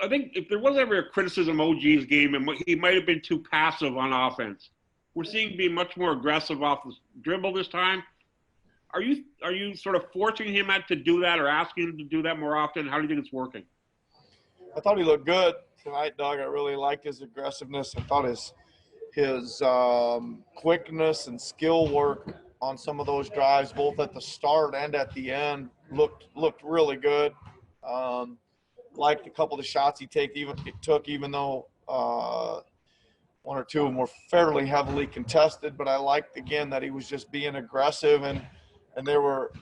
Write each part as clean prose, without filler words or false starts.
I think if there was ever a criticism of OG's game, and he might have been too passive on offense. We're seeing him be much more aggressive off the dribble this time. Are you sort of forcing him to do that or asking him to do that more often? How do you think it's working? I thought he looked good tonight, Doug. I really liked his aggressiveness. I thought his quickness and skill work on some of those drives, both at the start and at the end, looked really good. Liked a couple of the shots he took, even though one or two of them were fairly heavily contested. But I liked, again, that he was just being aggressive, and they were,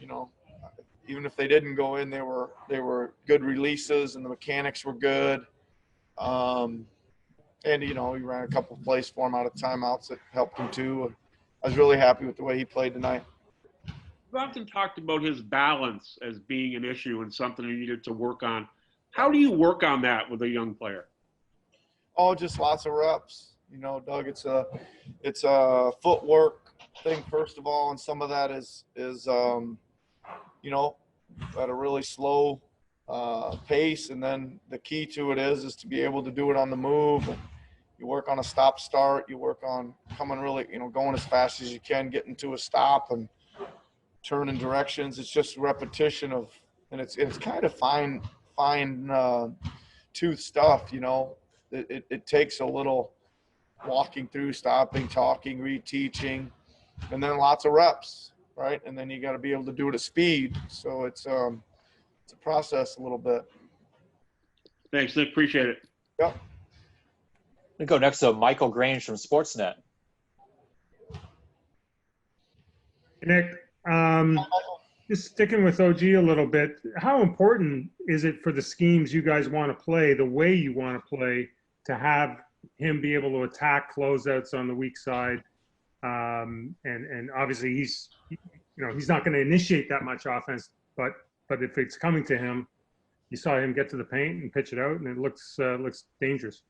even if they didn't go in, they were good releases, and the mechanics were good. And he ran a couple of plays for him out of timeouts that helped him too. I was really happy with the way he played tonight. We've often talked about his balance as being an issue and something he needed to work on. How do you work on that with a young player? Oh, just lots of reps. Doug, it's a footwork thing first of all, and some of that is at a really slow pace, and then the key to it is to be able to do it on the move. You work on a stop start, you work on coming really, going as fast as you can, getting to a stop and turning directions. It's just repetition of, and it's kind of fine tooth stuff. It takes a little walking through, stopping, talking, reteaching, and then lots of reps, right? And then you got to be able to do it at speed. So it's a process a little bit. Thanks, Nick. Appreciate it. Yep. We go next to Michael Grange from Sportsnet. Nick, just sticking with OG a little bit, how important is it for the schemes you guys want to play, the way you want to play, to have him be able to attack closeouts on the weak side? And obviously he's not going to initiate that much offense, but if it's coming to him, you saw him get to the paint and pitch it out, and it looks dangerous.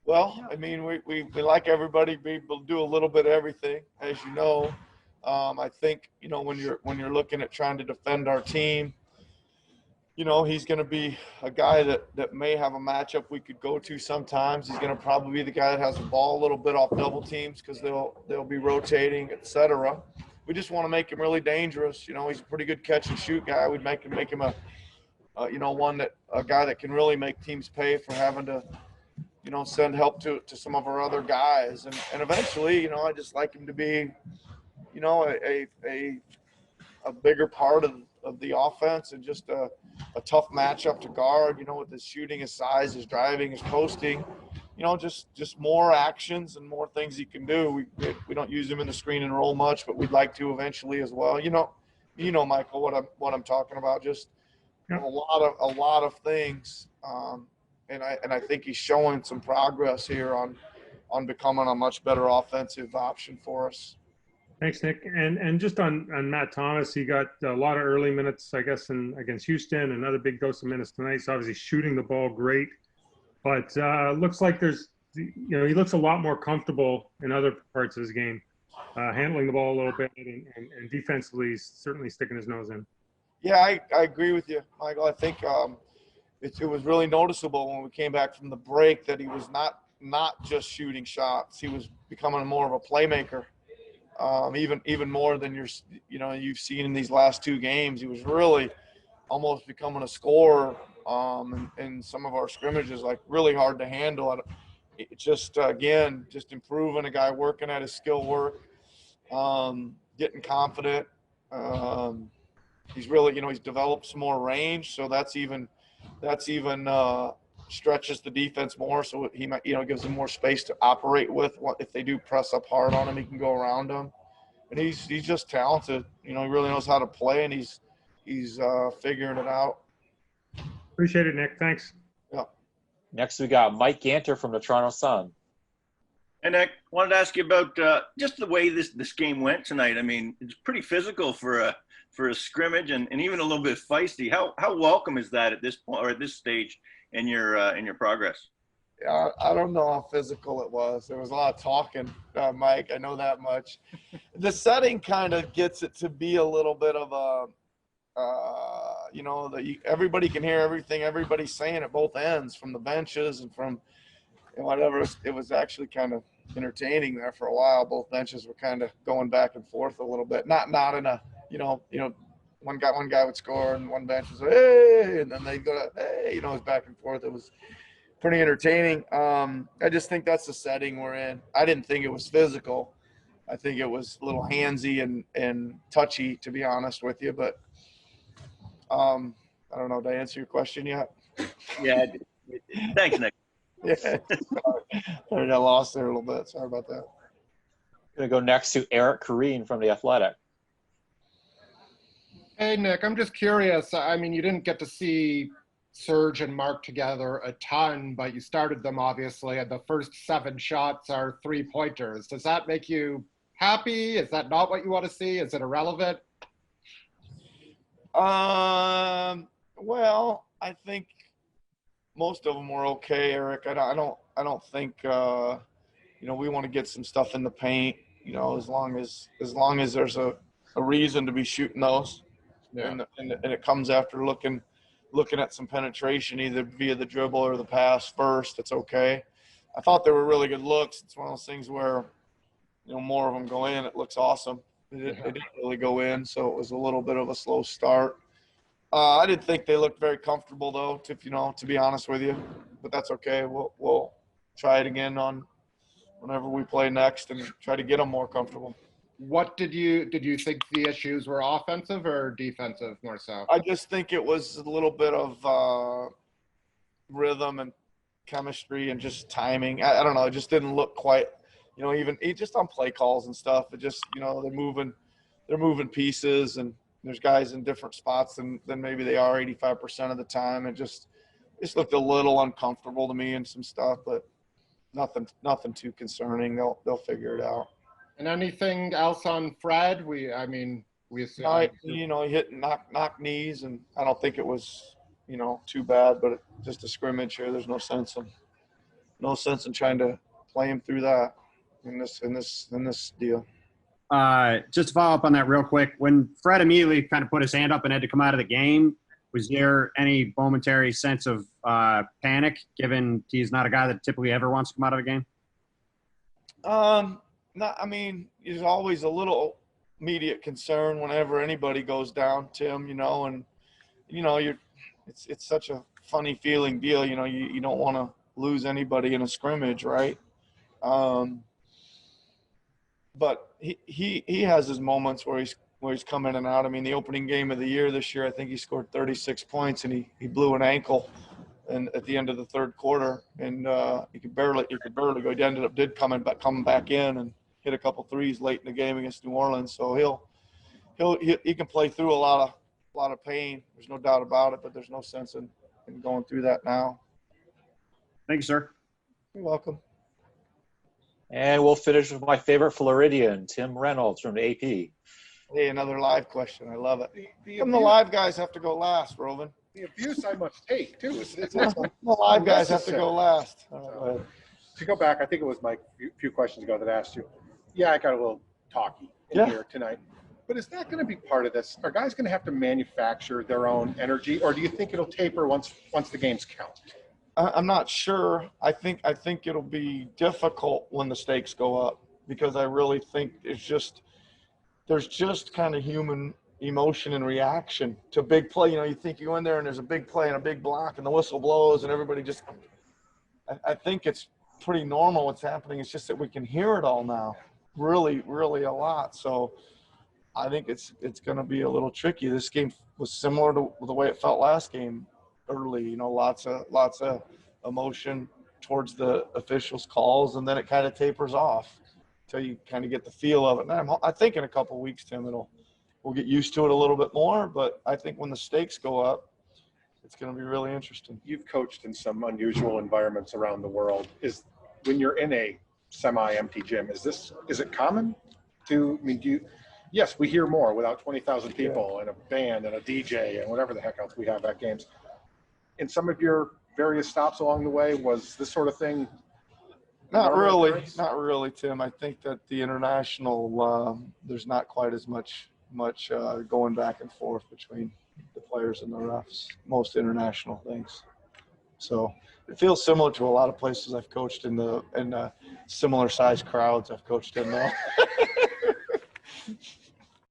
Well, I mean, we like everybody be able to do a little bit of everything, as you know. I think, when you're looking at trying to defend our team, he's going to be a guy that may have a matchup we could go to sometimes. He's going to probably be the guy that has the ball a little bit off double teams because they'll be rotating, etc. We just want to make him really dangerous. He's a pretty good catch and shoot guy. We'd make him a guy that can really make teams pay for having to, send help to some of our other guys. And eventually, I just like him to be, a bigger part of the offense, and just a tough matchup to guard, with his shooting, his size, his driving, his posting, just more actions and more things he can do. We don't use him in the screen and roll much, but we'd like to eventually as well. Michael, what I'm talking about, just a lot of things. And I think he's showing some progress here on becoming a much better offensive option for us. Thanks, Nick. And just on Matt Thomas, he got a lot of early minutes, I guess, against Houston. Another big dose of minutes tonight. He's obviously shooting the ball great, but looks like he looks a lot more comfortable in other parts of his game, handling the ball a little bit, and defensively, he's certainly sticking his nose in. Yeah, I agree with you, Michael. I think it was really noticeable when we came back from the break that he was not just shooting shots. He was becoming more of a playmaker. Even more than you've seen in these last two games. He was really almost becoming a scorer in some of our scrimmages, like really hard to handle. It just improving, a guy working at his skill work, getting confident. He's really, he's developed some more range, so that's even stretches the defense more, so he might, gives him more space to operate with. If they do press up hard on him, he can go around them. And he's just talented. He really knows how to play, and he's figuring it out. Appreciate it, Nick. Thanks. Yeah. Next, we got Mike Ganter from the Toronto Sun. Hey, Nick, wanted to ask you about just the way this game went tonight. I mean, it's pretty physical for a scrimmage, and even a little bit feisty. How welcome is that at this point, or at this stage in your progress? I don't know how physical it was. There was a lot of talking, Mike. I know that much. The setting kind of gets it to be a little bit of a, you know, everybody can hear everything everybody's saying at both ends, from the benches and from whatever. It was actually kind of entertaining there for a while. Both benches were kind of going back and forth a little bit. Not in a, you know, one guy would score and one bench was like, hey, and then they'd go to, hey, you know, it was back and forth. It was pretty entertaining. I just think that's the setting we're in. I didn't think it was physical. I think it was a little handsy and touchy, to be honest with you. But I don't know. Did I answer your question yet? Yeah. Thanks, Nick. Yeah. I got lost there a little bit. Sorry about that. Going to go next to Eric Kareen from The Athletic. Hey, Nick, I'm just curious. I mean, you didn't get to see Serge and Mark together a ton, but you started them, obviously, and the first 7 shots are 3-pointers. Does that make you happy? Is that not what you want to see? Is it irrelevant? Well, I think most of them were okay, Eric. I don't think you know, we want to get some stuff in the paint, you know, as long as there's a reason to be shooting those. Yeah. And it comes after looking at some penetration, either via the dribble or the pass first. It's okay. I thought they were really good looks. It's one of those things where, you know, more of them go in, it looks awesome. It didn't really go in, so it was a little bit of a slow start. I didn't think they looked very comfortable, though, to be honest with you. But that's okay. We'll try it again on whenever we play next and try to get them more comfortable. What did you think the issues were, offensive or defensive more so? I just think it was a little bit of rhythm and chemistry and just timing. I don't know. It just didn't look quite, you know, even just on play calls and stuff. It just, you know, they're moving pieces, and there's guys in different spots than maybe they are 85% of the time. It just looked a little uncomfortable to me and some stuff, but nothing too concerning. They'll figure it out. And anything else on Fred? We assume. You know, he hit knock knees, and I don't think it was, you know, too bad, but just a scrimmage here. There's no sense in trying to play him through that in this deal. Just to follow up on that real quick, when Fred immediately kind of put his hand up and had to come out of the game, was there any momentary sense of panic, given he's not a guy that typically ever wants to come out of a game? I mean, there's always a little immediate concern whenever anybody goes down, Tim, you know, and, you know, it's such a funny feeling deal. You know, you don't want to lose anybody in a scrimmage, right? But he has his moments where he's come in and out. I mean, the opening game of the year this year, I think he scored 36 points, and he blew an ankle and at the end of the third quarter, and he could barely go. He ended up coming back in and hit a couple threes late in the game against New Orleans. So he can play through a lot of pain. There's no doubt about it, but there's no sense in going through that now. Thank you, sir. You're welcome. And we'll finish with my favorite Floridian, Tim Reynolds from AP. Hey, another live question. I love it. The live guys have to go last, Rovan. The abuse I must take, too. The live guys have to go last. To go back, I think it was Mike a few questions ago that asked you. Yeah, I got a little talky in here tonight. But is that going to be part of this? Are guys going to have to manufacture their own energy, or do you think it'll taper once the games count? I'm not sure. I think it'll be difficult when the stakes go up, because I really think there's just kind of human emotion and reaction to big play. You know, you think you go in there and there's a big play and a big block and the whistle blows and everybody just – I think it's pretty normal what's happening. It's just that we can hear it all now really, really a lot. So I think it's going to be a little tricky. This game was similar to the way it felt last game early. You know, lots of emotion towards the officials' calls, and then it kind of tapers off until you kind of get the feel of it. And I think in a couple of weeks, Tim, we'll get used to it a little bit more. But I think when the stakes go up, it's going to be really interesting. You've coached in some unusual environments around the world. When you're in a semi-empty gym, is it common to? I mean, yes, we hear more without 20,000 people and a band and a DJ and whatever the heck else we have at games. In some of your various stops along the way, was this sort of thing? Not really, Tim. I think that the international, there's not quite as much going back and forth between the players and the refs, most international things. So it feels similar to a lot of places I've coached in similar sized crowds I've coached in though.